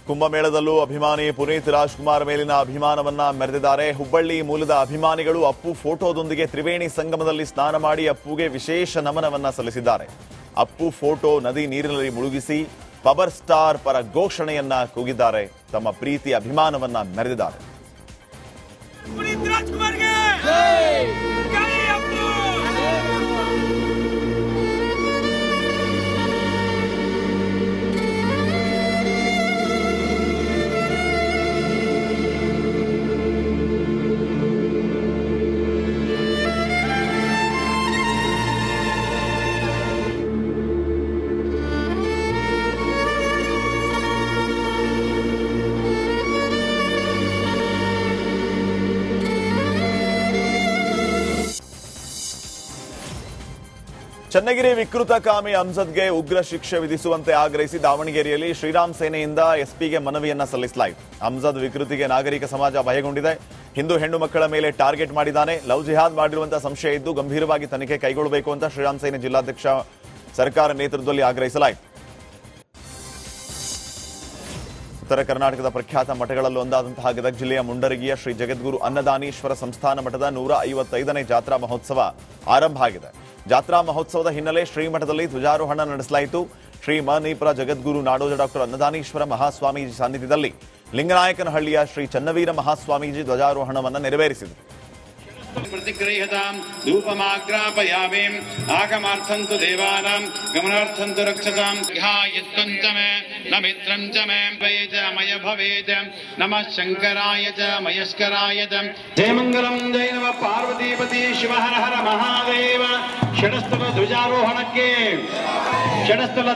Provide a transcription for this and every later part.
ಕುಂಭಮೇಳದಲ್ಲೂ ಅಭಿಮಾನಿ ಪುನೀತ್ ರಾಜ್ಕುಮಾರ್ ಮೇಲಿನ ಅಭಿಮಾನವನ್ನ ಮೆರೆದಿದ್ದಾರೆ. ಹುಬ್ಬಳ್ಳಿ ಮೂಲದ ಅಭಿಮಾನಿಗಳು ಅಪ್ಪು ಫೋಟೋದೊಂದಿಗೆ ತ್ರಿವೇಣಿ ಸಂಗಮದಲ್ಲಿ ಸ್ನಾನ ಮಾಡಿ ಅಪ್ಪುಗೆ ವಿಶೇಷ ನಮನವನ್ನ ಸಲ್ಲಿಸಿದ್ದಾರೆ. ಅಪ್ಪು ಫೋಟೋ ನದಿ ನೀರಿನಲ್ಲಿ ಮುಳುಗಿಸಿ ಪವರ್ ಸ್ಟಾರ್ ಪರ ಘೋಷಣೆಯನ್ನ ಕೂಗಿದ್ದಾರೆ. ತಮ್ಮ ಪ್ರೀತಿ ಅಭಿಮಾನವನ್ನ ಮೆರೆದಿದ್ದಾರೆ. ಚನ್ನಗಿರಿ ವಿಕೃತ ಕಾಮಿ ಅಮ್ಜದ್ಗೆ ಉಗ್ರ ಶಿಕ್ಷೆ ವಿಧಿಸುವಂತೆ ಆಗ್ರಹಿಸಿ ದಾವಣಗೆರೆಯಲ್ಲಿ ಶ್ರೀರಾಮ್ ಸೇನೆಯಿಂದ ಎಸ್ಪಿಗೆ ಮನವಿಯನ್ನ ಸಲ್ಲಿಸಲಾಯಿತು. ಅಮ್ಜದ್ ವಿಕೃತಿಗೆ ನಾಗರಿಕ ಸಮಾಜ ಭಯಗೊಂಡಿದೆ. ಹಿಂದೂ ಹೆಣ್ಣು ಮಕ್ಕಳ ಮೇಲೆ ಟಾರ್ಗೆಟ್ ಮಾಡಿದ್ದಾನೆ. ಲವ್ ಜಿಹಾದ್ ಮಾಡಿರುವಂತಹ ಸಂಶಯ ಇದ್ದು ಗಂಭೀರವಾಗಿ ತನಿಖೆ ಕೈಗೊಳ್ಳಬೇಕು ಅಂತ ಶ್ರೀರಾಮ್ ಸೇನೆ ಜಿಲ್ಲಾಧ್ಯಕ್ಷ ಸರ್ಕಾರ ನೇತೃತ್ವದಲ್ಲಿ ಆಗ್ರಹಿಸಲಾಯಿತು. ಉತ್ತರ ಕರ್ನಾಟಕದ ಪ್ರಖ್ಯಾತ ಮಠಗಳಲ್ಲಿ ಒಂದಾದಂತಹ ಗದಗ ಜಿಲ್ಲೆಯ ಮುಂಡರಗಿಯ ಶ್ರೀ ಜಗದ್ಗುರು ಅನ್ನದಾನೀಶ್ವರ ಸಂಸ್ಥಾನ ಮಠದ 155ನೇ ಜಾತ್ರಾ ಮಹೋತ್ಸವ ಆರಂಭ ಆಗಿದೆ. ಜಾತ್ರಾ ಮಹೋತ್ಸವದ ಹಿನ್ನೆಲೆ ಶ್ರೀಮಠದಲ್ಲಿ ಧ್ವಜಾರೋಹಣ ನಡೆಸಲಾಯಿತು. ಶ್ರೀ ಮನೀಪುರ ಜಗದ್ಗುರು ನಾಡೋಜ ಡಾಕ್ಟರ್ ಅನ್ನದಾನೀಶ್ವರ ಮಹಾಸ್ವಾಮೀಜಿ ಸಾನ್ನಿಧ್ಯದಲ್ಲಿ ಲಿಂಗನಾಯಕನಹಳ್ಳಿಯ ಶ್ರೀ ಚನ್ನವೀರ ಮಹಾಸ್ವಾಮೀಜಿ ಧ್ವಜಾರೋಹಣವನ್ನು ನೆರವೇರಿಸಿದರು. प्रतिगृह्यतां धूपमाग्रापयामि आगमार्थं तु देवानां गमनार्थं तु रक्षतां ध्यायत्वं च मे न मित्रं च मे मय भवेत् नमः शंकराय च मयस्कराय च जय मंगलम जय नमः पार्वतीपति शिव हर हर महादेव षडस्थल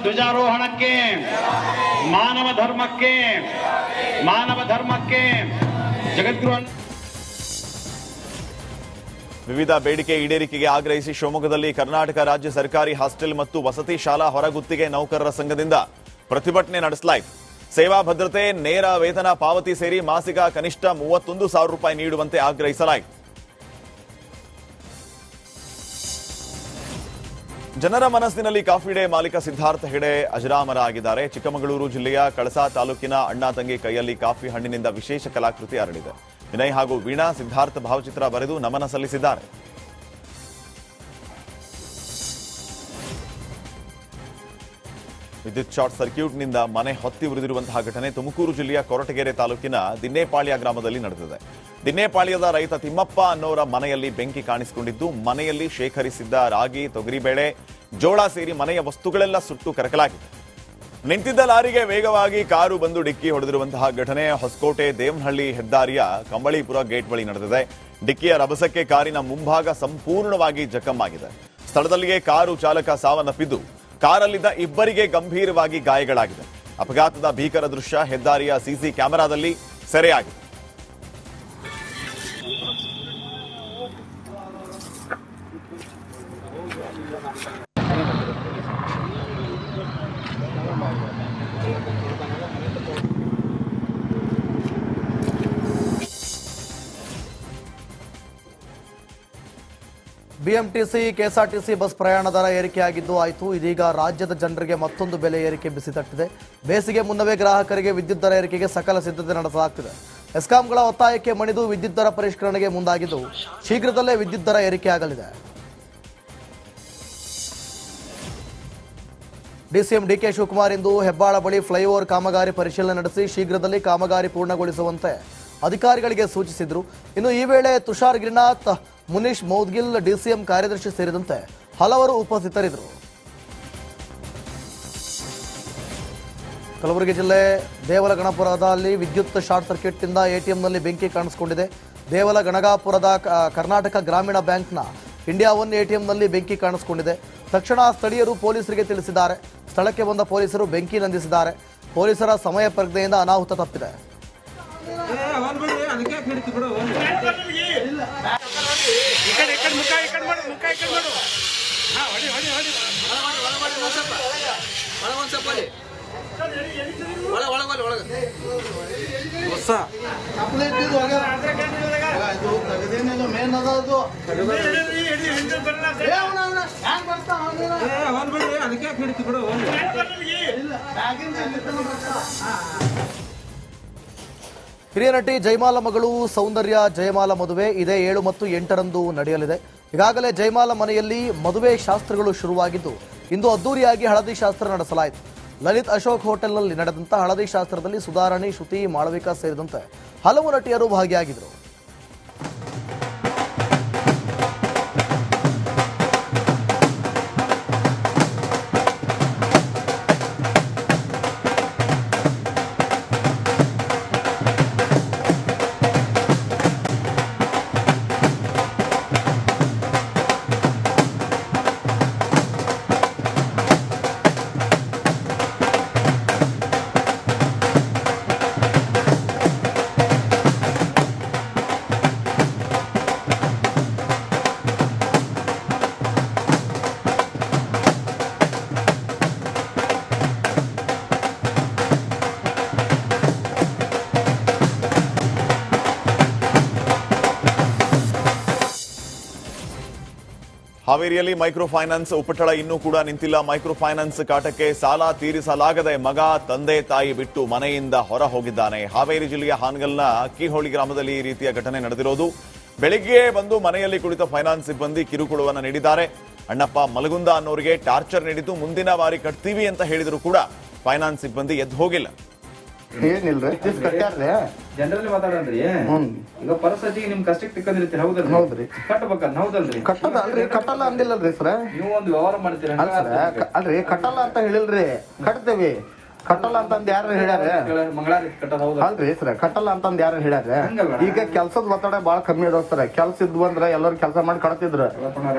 ध्वजारोहणಕ್ಕೆ ಮಾನವ ಧರ್ಮಕ್ಕೆ ಜಗದ್ಗುರು ವಿವಿಧ ಬೇಡಿಕೆ ಈಡೇರಿಕೆಗೆ ಆಗ್ರಹಿಸಿ ಶಿವಮೊಗ್ಗದಲ್ಲಿ ಕರ್ನಾಟಕ ರಾಜ್ಯ ಸರ್ಕಾರಿ ಹಾಸ್ಟೆಲ್ ಮತ್ತು ವಸತಿ ಶಾಲಾ ಹೊರಗುತ್ತಿಗೆ ನೌಕರರ ಸಂಘದಿಂದ ಪ್ರತಿಭಟನೆ ನಡೆಸಲಾಯಿತು. ಸೇವಾ ಭದ್ರತೆ, ನೇರ ವೇತನ ಪಾವತಿ ಸೇರಿ ಮಾಸಿಕ ಕನಿಷ್ಠ 31,000 ರೂಪಾಯಿ ನೀಡುವಂತೆ ಆಗ್ರಹಿಸಲಾಯಿತು. ಜನರ ಮನಸ್ಸಿನಲ್ಲಿ ಕಾಫಿ ಡೇ ಮಾಲೀಕ ಸಿದ್ಧಾರ್ಥ ಹೆಡೆ ಅಜರಾಮರ ಆಗಿದ್ದಾರೆ. ಚಿಕ್ಕಮಗಳೂರು ಜಿಲ್ಲೆಯ ಕಳಸಾ ತಾಲೂಕಿನ ಅಣ್ಣ ತಂಗಿ ಕೈಯಲ್ಲಿ ಕಾಫಿ ಹಣ್ಣಿನಿಂದ ವಿಶೇಷ ಕಲಾಕೃತಿ ಹರಡಿದೆ. ವಿನಯ್ ಹಾಗೂ ವೀಣಾ ಸಿದ್ಧಾರ್ಥ ಭಾವಚಿತ್ರ ಬರೆದು ನಮನ ಸಲ್ಲಿಸಿದ್ದಾರೆ. ವಿದ್ಯುತ್ ಶಾರ್ಟ್ ಸರ್ಕ್ಯೂಟ್ನಿಂದ ಮನೆ ಹೊತ್ತಿ ಉರಿದಿರುವಂತಹ ಘಟನೆ ತುಮಕೂರು ಜಿಲ್ಲೆಯ ಕೊರಟಗೆರೆ ತಾಲೂಕಿನ ದಿನ್ನೇಪಾಳ್ಯ ಗ್ರಾಮದಲ್ಲಿ ನಡೆದಿದೆ. ದಿನ್ನೇಪಾಳ್ಯದ ರೈತ ತಿಮ್ಮಪ್ಪ ಅನ್ನೋರ ಮನೆಯಲ್ಲಿ ಬೆಂಕಿ ಕಾಣಿಸಿಕೊಂಡಿದ್ದು, ಮನೆಯಲ್ಲಿ ಶೇಖರಿಸಿದ್ದ ರಾಗಿ, ತೊಗರಿಬೇಳೆ, ಜೋಳ ಸೇರಿ ಮನೆಯ ವಸ್ತುಗಳೆಲ್ಲ ಸುಟ್ಟು ಕರಕಲಾಗಿದೆ. ನಿಂತಿದ್ದ ಲಾರಿಗೆ ವೇಗವಾಗಿ ಕಾರು ಬಂದು ಡಿಕ್ಕಿ ಹೊಡೆದಿರುವಂತಹ ಘಟನೆ ಹೊಸಕೋಟೆ ದೇವನಹಳ್ಳಿ ಹೆದ್ದಾರಿಯ ಕಂಬಳಿಪುರ ಗೇಟ್ ಬಳಿ ನಡೆದಿದೆ. ಡಿಕ್ಕಿಯ ರಭಸಕ್ಕೆ ಕಾರಿನ ಮುಂಭಾಗ ಸಂಪೂರ್ಣವಾಗಿ ಜಖಂ ಆಗಿದೆ. ಸ್ಥಳದಲ್ಲಿಯೇ ಕಾರು ಚಾಲಕ ಸಾವನ್ನಪ್ಪಿದ್ದು, ಕಾರಲ್ಲಿದ್ದ ಇಬ್ಬರಿಗೆ ಗಂಭೀರವಾಗಿ ಗಾಯಗಳಾಗಿದೆ. ಅಪಘಾತದ ಭೀಕರ ದೃಶ್ಯ ಹೆದ್ದಾರಿಯ ಸಿಸಿ ಕ್ಯಾಮೆರಾದಲ್ಲಿ ಸೆರೆಯಾಗಿದೆ. ಬಿಎಂಟಿಸಿ, ಕೆಎಸ್ಆರ್ಟಿಸಿ ಬಸ್ ಪ್ರಯಾಣ ದರ ಏರಿಕೆಯಾಗಿದ್ದು ಆಯಿತು. ಇದೀಗ ರಾಜ್ಯದ ಜನರಿಗೆ ಮತ್ತೊಂದು ಬೆಲೆ ಏರಿಕೆ ಬಿಸಿ ತಟ್ಟಿದೆ. ಬೇಸಿಗೆ ಮುನ್ನವೇ ಗ್ರಾಹಕರಿಗೆ ವಿದ್ಯುತ್ ದರ ಏರಿಕೆಗೆ ಸಕಲ ಸಿದ್ಧತೆ ನಡೆಸಲಾಗುತ್ತಿದೆ. ಎಸ್ಕಾಂಗಳ ಒತ್ತಾಯಕ್ಕೆ ಮಣಿದು ವಿದ್ಯುತ್ ದರ ಪರಿಷ್ಕರಣೆಗೆ ಮುಂದಾಗಿದ್ದು, ಶೀಘ್ರದಲ್ಲೇ ವಿದ್ಯುತ್ ದರ ಏರಿಕೆಯಾಗಲಿದೆ. ಡಿಸಿಎಂ ಡಿಕೆ ಶಿವಕುಮಾರ್ ಇಂದು ಹೆಬ್ಬಾಳ ಬಳಿ ಫ್ಲೈಓವರ್ ಕಾಮಗಾರಿ ಪರಿಶೀಲನೆ ನಡೆಸಿ ಶೀಘ್ರದಲ್ಲಿ ಕಾಮಗಾರಿ ಪೂರ್ಣಗೊಳಿಸುವಂತೆ ಅಧಿಕಾರಿಗಳಿಗೆ ಸೂಚಿಸಿದರು. ಇನ್ನು ಈ ವೇಳೆ ತುಷಾರ್ ಗಿರಿನಾಥ್, ಮುನೀಶ್ ಮೌದ್ಗಿಲ್, ಡಿಸಿಎಂ ಕಾರ್ಯದರ್ಶಿ ಸೇರಿದಂತೆ ಹಲವರು ಉಪಸ್ಥಿತರಿದ್ದರು. ಕಲಬುರಗಿ ಜಿಲ್ಲೆ ದೇವಲಗಣಪುರದಲ್ಲಿ ವಿದ್ಯುತ್ ಶಾರ್ಟ್ ಸರ್ಕ್ಯೂಟ್ನಿಂದ ಎಟಿಎಂನಲ್ಲಿ ಬೆಂಕಿ ಕಾಣಿಸಿಕೊಂಡಿದೆ. ದೇವಲಗಣಗಾಪುರದ ಕರ್ನಾಟಕ ಗ್ರಾಮೀಣ ಬ್ಯಾಂಕ್ನ ಇಂಡಿಯಾ ಒನ್ ಎಟಿಎಂನಲ್ಲಿ ಬೆಂಕಿ ಕಾಣಿಸಿಕೊಂಡಿದೆ. ತಕ್ಷಣ ಸ್ಥಳೀಯರು ಪೊಲೀಸರಿಗೆ ತಿಳಿಸಿದ್ದಾರೆ. ಸ್ಥಳಕ್ಕೆ ಬಂದ ಪೊಲೀಸರು ಬೆಂಕಿ ನಂದಿಸಿದ್ದಾರೆ. ಪೊಲೀಸರ ಸಮಯ ಪ್ರಜ್ಞೆಯಿಂದ ಅನಾಹುತ ತಪ್ಪಿದೆ. ಹಿರಿಯ ನಟಿ ಜಯಮಾಲ ಮಗಳು ಸೌಂದರ್ಯ ಜಯಮಾಲ ಮದುವೆ ಇದೇ 7 ಮತ್ತು 8ರಂದು ನಡೆಯಲಿದೆ. ಈಗಾಗಲೇ ಜಯಮಾಲ ಮನೆಯಲ್ಲಿ ಮದುವೆ ಶಾಸ್ತ್ರಗಳು ಶುರುವಾಗಿದ್ದು ಇಂದು ಅದ್ದೂರಿಯಾಗಿ ಹಳದಿ ಶಾಸ್ತ್ರ ನಡೆಸಲಾಯಿತು. ಲಲಿತ್ ಅಶೋಕ್ ಹೋಟೆಲ್ನಲ್ಲಿ ನಡೆದಂತ ಹಳದಿ ಶಾಸ್ತ್ರದಲ್ಲಿ ಸುಧಾರಾಣಿ, ಶ್ರುತಿ, ಮಾಳವಿಕಾ ಸೇರಿದಂತೆ ಹಲವು ನಟಿಯರು ಭಾಗಿಯಾಗಿದ್ದರು. ಹಾವೇರಿಯಲ್ಲಿ ಮೈಕ್ರೋ ಫೈನಾನ್ಸ್ ಉಪಟಳ ಇನ್ನೂ ಕೂಡ ನಿಂತಿಲ್ಲ. ಮೈಕ್ರೋ ಫೈನಾನ್ಸ್ ಕಾಟಕ್ಕೆ ಸಾಲ ತೀರಿಸಲಾಗದೆ ಮಗ ತಂದೆ ತಾಯಿ ಬಿಟ್ಟು ಮನೆಯಿಂದ ಹೊರ ಹೋಗಿದ್ದಾನೆ. ಹಾವೇರಿ ಜಿಲ್ಲೆಯ ಹಾನಗಲ್ನ ಅಕ್ಕಿಹೊಳಿ ಗ್ರಾಮದಲ್ಲಿ ಈ ರೀತಿಯ ಘಟನೆ ನಡೆದಿರೋದು. ಬೆಳಿಗ್ಗೆ ಬಂದು ಮನೆಯಲ್ಲಿ ಕುಳಿತ ಫೈನಾನ್ಸ್ ಸಿಬ್ಬಂದಿ ಕಿರುಕುಳವನ್ನು ನೀಡಿದ್ದಾರೆ. ಅಣ್ಣಪ್ಪ ಮಲಗುಂದ ಅನ್ನೋರಿಗೆ ಟಾರ್ಚರ್ ನೀಡಿದ್ದು ಮುಂದಿನ ಬಾರಿ ಕಟ್ತೀವಿ ಅಂತ ಹೇಳಿದ್ರು ಕೂಡ ಫೈನಾನ್ಸ್ ಸಿಬ್ಬಂದಿ ಎದ್ದು ಹೋಗಿಲ್ಲ. ಏನಿಲ್ರಿ ಜನರಲ್ಲಿ ಮಾತಾಡನ್ರಿ. ಈಗ ಪರಿಸ್ಥಿತಿ ನಿಮ್ ಕಷ್ಟಕ್ಕೆ ತಿಕ್ಕದಿರ್ತೀರಿ, ಹೌದಲ್ರಿ? ಹೌದ್ರಿ. ಕಟ್ಟಬೇಕಂತ, ಹೌದಲ್ರಿ? ಕಟ್ಟದ ಅಲ್ರಿ, ಕಟ್ಟಲ್ಲ ಅಂದಿಲ್ಲಲ್ರಿ ಸರ್. ನೀವು ಒಂದು ವ್ಯವಹಾರ ಮಾಡ್ತೀರ ಅಲ್ರಿ, ಕಟ್ಟಲ್ಲ ಅಂತ ಹೇಳಿಲ್ರಿ, ಕಟ್ತೇವಿ. ಕಟ್ಟಲ್ಲ ಅಂತಂದ್ ಯಾರು ಹೇಳ್ಯಾರ? ಮಂಗಳಾರಿ ಕಟ್ಟದ, ಹೌದಾ? ಅಲ್ರಿ ಸರ್, ಕಟ್ಟಲ್ಲ ಅಂತಂದ್ ಯಾರು ಹೇಳ್ಯಾರ? ಈಗ ಕೆಲ್ಸದ ಒತ್ತಡ ಬಾಳ ಕಮ್ಮಿ ಅದಾವ ಸರ್. ಕೆಲ್ಸ ಇದ್ವು ಅಂದ್ರ ಎಲ್ಲರೂ ಕೆಲಸ ಮಾಡಿ ಕಟ್ತಿದ್ರ.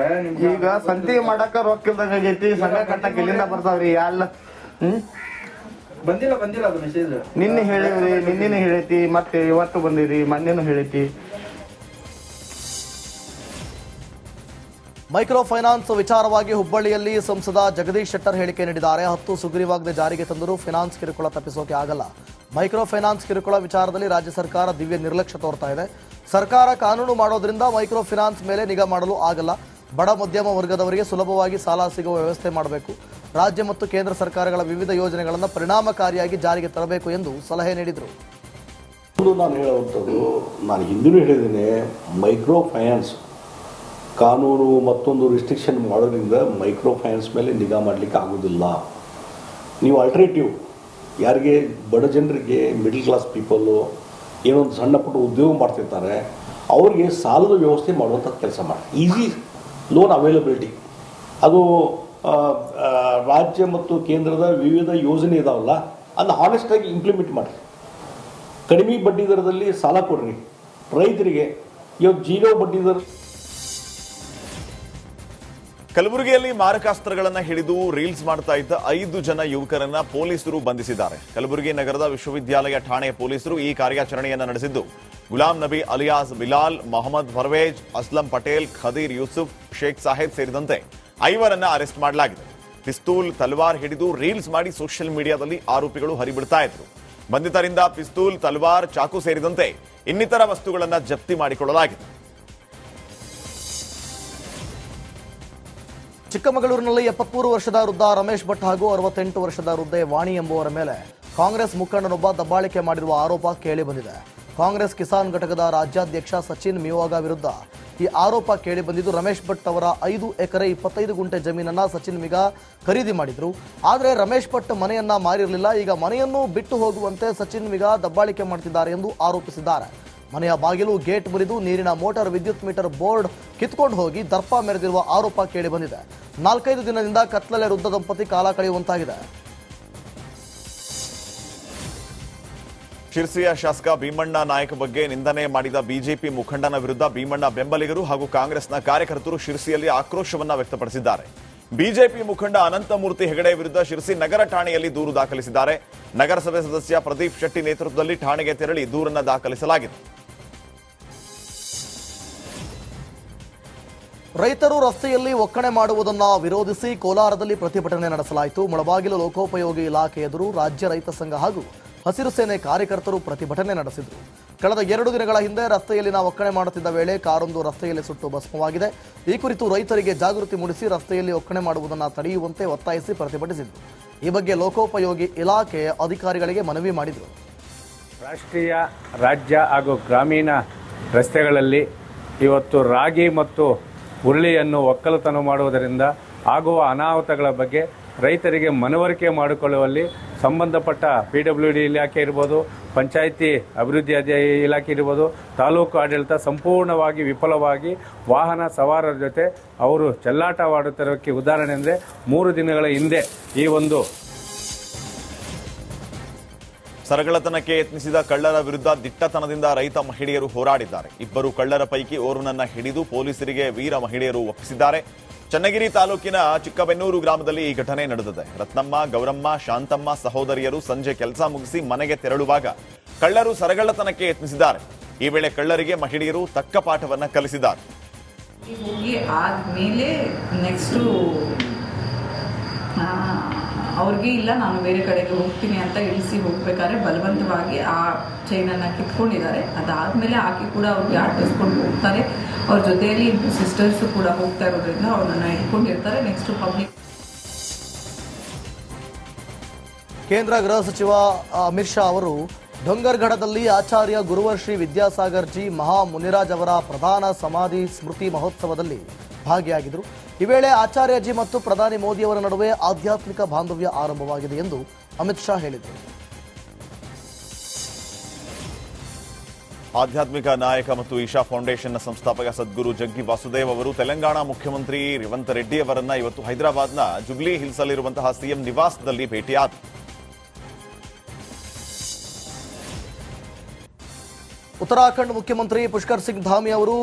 ಈಗ ಸಂತಿ ಮಾಡಾಕ ರೊಕ್ಕ ಇಲ್ದಂಗ ಆಗೈತಿ. ಸಂಘ ಕಟ್ಟಕ್ ಇಲ್ಲಿಂದ ಬರ್ತಾವ್ರಿ ಎಲ್ಲ. ಬಂದಿಲ್ಲ ಅದು ಮೆಸೇಜ್. ನಿನ್ನೆ ಹೇಳಿವ್ರಿ, ನಿನ್ನೆ ಹೇಳೈತಿ, ಮತ್ತೆ ಇವತ್ತು ಬಂದಿರಿ, ಮೊನ್ನೆನೂ ಹೇಳೈತಿ. ಮೈಕ್ರೋ ಫೈನಾನ್ಸ್ ವಿಚಾರವಾಗಿ ಹುಬ್ಬಳ್ಳಿಯಲ್ಲಿ ಸಂಸದ ಜಗದೀಶ್ ಶೆಟ್ಟರ್ ಹೇಳಿಕೆ ನೀಡಿದ್ದಾರೆ. 10 ಸುಗ್ರೀವಾಜ್ಞೆ ಜಾರಿಗೆ ತಂದರೂ ಫೈನಾನ್ಸ್ ಕಿರುಕುಳ ತಪ್ಪಿಸೋಕೆ ಆಗಲ್ಲ. ಮೈಕ್ರೋ ಫೈನಾನ್ಸ್ ಕಿರುಕುಳ ವಿಚಾರದಲ್ಲಿ ರಾಜ್ಯ ಸರ್ಕಾರ ದಿವ್ಯ ನಿರ್ಲಕ್ಷ್ಯ ತೋರ್ತಾ ಇದೆ. ಸರ್ಕಾರ ಕಾನೂನು ಮಾಡೋದ್ರಿಂದ ಮೈಕ್ರೋ ಫೈನಾನ್ಸ್ ಮೇಲೆ ನಿಗಾ ಮಾಡಲು ಆಗಲ್ಲ. ಬಡ ಮಧ್ಯಮ ವರ್ಗದವರಿಗೆ ಸುಲಭವಾಗಿ ಸಾಲ ಸಿಗುವ ವ್ಯವಸ್ಥೆ ಮಾಡಬೇಕು. ರಾಜ್ಯ ಮತ್ತು ಕೇಂದ್ರ ಸರ್ಕಾರಗಳ ವಿವಿಧ ಯೋಜನೆಗಳನ್ನು ಪರಿಣಾಮಕಾರಿಯಾಗಿ ಜಾರಿಗೆ ತರಬೇಕು ಎಂದು ಸಲಹೆ ನೀಡಿದರು. ನಾನು ಹೇಳುವಂಥದ್ದು, ನಾನು ಹಿಂದಿನೂ ಹೇಳಿದ್ದೇನೆ, ಮೈಕ್ರೋ ಫೈನಾನ್ಸ್ ಕಾನೂನು ಮತ್ತೊಂದು ರಿಸ್ಟ್ರಿಕ್ಷನ್ ಮಾಡೋದ್ರಿಂದ ಮೈಕ್ರೋ ಫೈನಾನ್ಸ್ ಮೇಲೆ ನಿಗಾ ಮಾಡಲಿಕ್ಕೆ ಆಗೋದಿಲ್ಲ. ನೀವು ಆಲ್ಟರ್ನೇಟಿವ್ ಯಾರಿಗೆ ಬಡ ಜನರಿಗೆ, ಮಿಡಲ್ ಕ್ಲಾಸ್ ಪೀಪಲ್ಲು ಏನೊಂದು ಸಣ್ಣ ಪುಟ್ಟ ಉದ್ಯೋಗ ಮಾಡ್ತಿರ್ತಾರೆ, ಅವ್ರಿಗೆ ಸಾಲದ ವ್ಯವಸ್ಥೆ ಮಾಡುವಂಥ ಕೆಲಸ ಮಾಡಿ. ಈಸಿ ಲೋನ್ ಅವೈಲಬಿಲಿಟಿ ಅದು ರಾಜ್ಯ ಮತ್ತು ಕೇಂದ್ರದ ವಿವಿಧ ಯೋಜನೆ ಇದಾವಲ್ಲ, ಅದನ್ನ ಹಾನೆಸ್ಟಾಗಿ ಇಂಪ್ಲಿಮೆಂಟ್ ಮಾಡಿರಿ. ಕಡಿಮೆ ಬಡ್ಡಿ ದರದಲ್ಲಿ ಸಾಲ ಕೊಡ್ರಿ ರೈತರಿಗೆ. ಇವಾಗ 0 ಬಡ್ಡಿ ದರ. ಕಲಬುರಗಿಯಲ್ಲಿ ಮಾರಕಾಸ್ತ್ರಗಳನ್ನು ಹಿಡಿದು ರೀಲ್ಸ್ ಮಾಡ್ತಾ ಇದ್ದ 5 ಜನ ಯುವಕರನ್ನ ಪೊಲೀಸರು ಬಂಧಿಸಿದ್ದಾರೆ. ಕಲಬುರಗಿ ನಗರದ ವಿಶ್ವವಿದ್ಯಾಲಯ ಠಾಣೆ ಪೊಲೀಸರು ಈ ಕಾರ್ಯಾಚರಣೆಯನ್ನು ನಡೆಸಿದ್ದು ಗುಲಾಂ ನಬಿ ಅಲಿಯಾಸ್ ಬಿಲಾಲ್, ಮೊಹಮ್ಮದ್ ಪರ್ವೇಜ್, ಅಸ್ಲಂ ಪಟೇಲ್, ಖದೀರ್ ಯೂಸುಫ್, ಶೇಖ್ ಸಾಹೇಬ್ ಸೇರಿದಂತೆ 5ರನ್ನ ಅರೆಸ್ಟ್ ಮಾಡಲಾಗಿದೆ. ಪಿಸ್ತೂಲ್, ತಲ್ವಾರ್ ಹಿಡಿದು ರೀಲ್ಸ್ ಮಾಡಿ ಸೋಷಿಯಲ್ ಮೀಡಿಯಾದಲ್ಲಿ ಆರೋಪಿಗಳು ಹರಿಬಿಡ್ತಾ ಇದ್ರು. ಬಂಧಿತರಿಂದ ಪಿಸ್ತೂಲ್, ತಲ್ವಾರ್, ಚಾಕು ಸೇರಿದಂತೆ ಇನ್ನಿತರ ವಸ್ತುಗಳನ್ನು ಜಪ್ತಿ ಮಾಡಿಕೊಳ್ಳಲಾಗಿದೆ. ಚಿಕ್ಕಮಗಳೂರಿನಲ್ಲಿ 73 ವರ್ಷದ ವೃದ್ಧ ರಮೇಶ್ ಭಟ್ ಹಾಗೂ 68 ವರ್ಷದ ವೃದ್ಧೆ ವಾಣಿ ಎಂಬುವರ ಮೇಲೆ ಕಾಂಗ್ರೆಸ್ ಮುಖಂಡನೊಬ್ಬ ದಬ್ಬಾಳಿಕೆ ಮಾಡಿರುವ ಆರೋಪ ಕೇಳಿಬಂದಿದೆ. ಕಾಂಗ್ರೆಸ್ ಕಿಸಾನ್ ಘಟಕದ ರಾಜ್ಯಾಧ್ಯಕ್ಷ ಸಚಿನ್ ಮಿಯೋಗ ವಿರುದ್ಧ ಈ ಆರೋಪ ಕೇಳಿಬಂದಿದ್ದು, ರಮೇಶ್ ಭಟ್ ಅವರ 5 ಎಕರೆ 25 ಗುಂಟೆ ಜಮೀನನ್ನ ಸಚಿನ್ ಮಿಗಾ ಖರೀದಿ ಮಾಡಿದ್ರು. ಆದರೆ ರಮೇಶ್ ಭಟ್ ಮನೆಯನ್ನ ಮಾರಿರಲಿಲ್ಲ. ಈಗ ಮನೆಯನ್ನು ಬಿಟ್ಟು ಹೋಗುವಂತೆ ಸಚಿನ್ ಮಿಗಾ ದಬ್ಬಾಳಿಕೆ ಮಾಡುತ್ತಿದ್ದಾರೆ ಎಂದು ಆರೋಪಿಸಿದ್ದಾರೆ. ಮನೆಯ ಬಾಗಿಲು, ಗೇಟ್ ಮುರಿದು ನೀರಿನ ಮೋಟಾರ್, ವಿದ್ಯುತ್ ಮೀಟರ್ ಬೋರ್ಡ್ ಕಿತ್ಕೊಂಡು ಹೋಗಿ ದರ್ಪ ಮೆರೆದಿರುವ ಆರೋಪ ಕೇಳಿಬಂದಿದೆ. 4-5 ದಿನದಿಂದ ಕತ್ಲಲೆ ವೃದ್ಧ ದಂಪತಿ ಕಾಲ ಕಳೆಯುವಂತಾಗಿದೆ. ಶಿರ್ಸಿಯ ಶಾಸಕ ಭೀಮಣ್ಣ ನಾಯಕ್ ಬಗ್ಗೆ ನಿಂದನೆ ಮಾಡಿದ ಬಿಜೆಪಿ ಮುಖಂಡನ ವಿರುದ್ಧ ಭೀಮಣ್ಣ ಬೆಂಬಲಿಗರು ಹಾಗೂ ಕಾಂಗ್ರೆಸ್ನ ಕಾರ್ಯಕರ್ತರು ಶಿರ್ಸಿಯಲ್ಲಿ ಆಕ್ರೋಶವನ್ನ ವ್ಯಕ್ತಪಡಿಸಿದ್ದಾರೆ. ಬಿಜೆಪಿ ಮುಖಂಡ ಅನಂತಮೂರ್ತಿ ಹೆಗಡೆ ವಿರುದ್ಧ ಶಿರ್ಸಿ ನಗರ ಠಾಣೆಯಲ್ಲಿ ದೂರು ದಾಖಲಿಸಿದ್ದಾರೆ. ನಗರಸಭೆ ಸದಸ್ಯ ಪ್ರದೀಪ್ ಶೆಟ್ಟಿ ನೇತೃತ್ವದಲ್ಲಿ ಠಾಣೆಗೆ ತೆರಳಿ ದೂರನ್ನು ದಾಖಲಿಸಲಾಗಿದೆ. ರೈತರು ರಸ್ತೆಯಲ್ಲಿ ಒಕ್ಕಣೆ ಮಾಡುವುದನ್ನು ವಿರೋಧಿಸಿ ಕೋಲಾರದಲ್ಲಿ ಪ್ರತಿಭಟನೆ ನಡೆಸಲಾಯಿತು. ಮುಳಬಾಗಿಲು ಲೋಕೋಪಯೋಗಿ ಇಲಾಖೆ ಎದುರು ರಾಜ್ಯ ರೈತ ಸಂಘ ಹಾಗೂ ಹಸಿರು ಸೇನೆ ಕಾರ್ಯಕರ್ತರು ಪ್ರತಿಭಟನೆ ನಡೆಸಿದರು. ಕಳೆದ 2 ದಿನಗಳ ಹಿಂದೆ ರಸ್ತೆಯಲ್ಲಿನ ಒಕ್ಕಣೆ ಮಾಡುತ್ತಿದ್ದ ವೇಳೆ ಕಾರೊಂದು ರಸ್ತೆಯಲ್ಲಿ ಸುಟ್ಟು ಭಸ್ಮವಾಗಿದೆ. ಈ ಕುರಿತು ರೈತರಿಗೆ ಜಾಗೃತಿ ಮೂಡಿಸಿ ರಸ್ತೆಯಲ್ಲಿ ಒಕ್ಕಣೆ ಮಾಡುವುದನ್ನು ತಡೆಯುವಂತೆ ಒತ್ತಾಯಿಸಿ ಪ್ರತಿಭಟಿಸಿದರು. ಈ ಬಗ್ಗೆ ಲೋಕೋಪಯೋಗಿ ಇಲಾಖೆ ಅಧಿಕಾರಿಗಳಿಗೆ ಮನವಿ ಮಾಡಿದರು. ರಾಷ್ಟ್ರೀಯ, ರಾಜ್ಯ ಹಾಗೂ ಗ್ರಾಮೀಣ ರಸ್ತೆಗಳಲ್ಲಿ ಇವತ್ತು ರಾಗಿ ಮತ್ತು ಹುರುಳಿಯನ್ನು ಒಕ್ಕಲುತನ ಮಾಡುವುದರಿಂದ ಆಗುವ ಅನಾಹುತಗಳ ಬಗ್ಗೆ ರೈತರಿಗೆ ಮನವರಿಕೆ ಮಾಡಿಕೊಳ್ಳುವಲ್ಲಿ ಸಂಬಂಧಪಟ್ಟ PWD ಇಲಾಖೆ ಇರ್ಬೋದು, ಪಂಚಾಯಿತಿ ಅಭಿವೃದ್ಧಿ ಇಲಾಖೆ ಇರ್ಬೋದು, ತಾಲೂಕು ಆಡಳಿತ ಸಂಪೂರ್ಣವಾಗಿ ವಿಫಲವಾಗಿ ವಾಹನ ಸವಾರರ ಜೊತೆ ಅವರು ಚೆಲ್ಲಾಟವಾಡುತ್ತಿರೋಕ್ಕೆ ಉದಾಹರಣೆ ಅಂದರೆ 3 ದಿನಗಳ ಹಿಂದೆ ಈ ಒಂದು ಸರಗಳತನಕ್ಕೆ ಯತ್ನಿಸಿದ ಕಳ್ಳರ ವಿರುದ್ಧ ದಿಟ್ಟತನದಿಂದ ರೈತ ಮಹಿಳೆಯರು ಹೋರಾಡಿದ್ದಾರೆ. 2 ಕಳ್ಳರ ಪೈಕಿ ಓರ್ವನನ್ನ ಹಿಡಿದು ಪೊಲೀಸರಿಗೆ ವೀರ ಮಹಿಳೆಯರು ಒಪ್ಪಿಸಿದ್ದಾರೆ. ಚನ್ನಗಿರಿ ತಾಲೂಕಿನ ಚಿಕ್ಕಬೆನ್ನೂರು ಗ್ರಾಮದಲ್ಲಿ ಈ ಘಟನೆ ನಡೆದಿದೆ. ರತ್ನಮ್ಮ, ಗೌರಮ್ಮ, ಶಾಂತಮ್ಮ ಸಹೋದರಿಯರು ಸಂಜೆ ಕೆಲಸ ಮುಗಿಸಿ ಮನೆಗೆ ತೆರಳುವಾಗ ಕಳ್ಳರು ಸರಗಳತನಕ್ಕೆ ಯತ್ನಿಸಿದ್ದಾರೆ. ಈ ವೇಳೆ ಕಳ್ಳರಿಗೆ ಮಹಿಳೆಯರು ತಕ್ಕ ಪಾಠವನ್ನ ಕಲಿಸಿದ್ದಾರೆ. ಹೋಗಿ ಆದ್ಮೇಲೆ ನೆಕ್ಸ್ಟು ಅವ್ರಿಗೆ ಇಲ್ಲ ನಾನು ಬೇರೆ ಕಡೆಗೆ ಹೋಗ್ತೀನಿ ಅಂತ ಇಳಿಸಿ ಹೋಗ್ಬೇಕಾದ್ರೆ ಬಲವಂತವಾಗಿ ಆ ಚೈನನ್ನು ಕಿತ್ಕೊಂಡಿದ್ದಾರೆ. ಅದಾದಮೇಲೆ ಆಕೆ ಕೂಡ ಅವ್ರಿಗೆ ಆಟಿಸ್ಕೊಂಡು ಹೋಗ್ತಾರೆ. ಅವ್ರ ಜೊತೆಯಲ್ಲಿ ಸಿಸ್ಟರ್ಸು ಕೂಡ ಹೋಗ್ತಾ ಇರೋದ್ರಿಂದ ಅವ್ರನ್ನ ಇಟ್ಕೊಂಡಿರ್ತಾರೆ. Next public. ಕೇಂದ್ರ ಗೃಹ ಸಚಿವ ಅಮಿತ್ ಶಾ ಅವರು ಡೊಂಗರ್ಗಢದಲ್ಲಿ ಆಚಾರ್ಯ ಗುರುವರ್ ಶ್ರೀ ವಿದ್ಯಾಸಾಗರ್ ಜಿ ಮಹಾ ಮುನಿರಾಜ್ ಅವರ ಪ್ರಧಾನ ಸಮಾಧಿ ಸ್ಮೃತಿ ಮಹೋತ್ಸವದಲ್ಲಿ ಭಾಗಿಯಾಗಿದ್ದರು. ಈ ವೇಳೆ ಆಚಾರ್ಯಜಿ ಮತ್ತು ಪ್ರಧಾನಿ ಮೋದಿಯವರ ನಡುವೆ ಆಧ್ಯಾತ್ಮಿಕ ಬಾಂಧವ್ಯ ಆರಂಭವಾಗಿದೆ ಎಂದು ಅಮಿತ್ ಶಾ ಹೇಳಿದರು. ಆಧ್ಯಾತ್ಮಿಕ ನಾಯಕ ಮತ್ತು ಈಶಾ ಫೌಂಡೇಶನ್ನ ಸಂಸ್ಥಾಪಕ ಸದ್ಗುರು ಜಗ್ಗಿ ವಾಸುದೇವ್ ಅವರು ತೆಲಂಗಾಣ ಮುಖ್ಯಮಂತ್ರಿ ರೇವಂತ್ ರೆಡ್ಡಿ ಅವರನ್ನ ಇವತ್ತು ಹೈದರಾಬಾದ್ನ ಜುಬ್ಲಿ ಹಿಲ್ಸ್ ಅಲ್ಲಿರುವಂತಹ ಸಿಎಂ ನಿವಾಸದಲ್ಲಿ ಭೇಟಿಯಾದರು. ಉತ್ತರಾಖಂಡ್ ಮುಖ್ಯಮಂತ್ರಿ ಪುಷ್ಕರ್ ಸಿಂಗ್ ಧಾಮಿ ಅವರು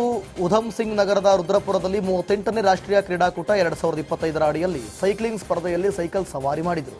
ಉಧಮ್ ಸಿಂಗ್ ನಗರದ ರುದ್ರಪುರದಲ್ಲಿ 38ನೇ ರಾಷ್ಟ್ರೀಯ ಕ್ರೀಡಾಕೂಟ 2025ರ ಅಡಿಯಲ್ಲಿ ಸೈಕ್ಲಿಂಗ್ ಸ್ಪರ್ಧೆಯಲ್ಲಿ ಸೈಕಲ್ ಸವಾರಿ ಮಾಡಿದರು.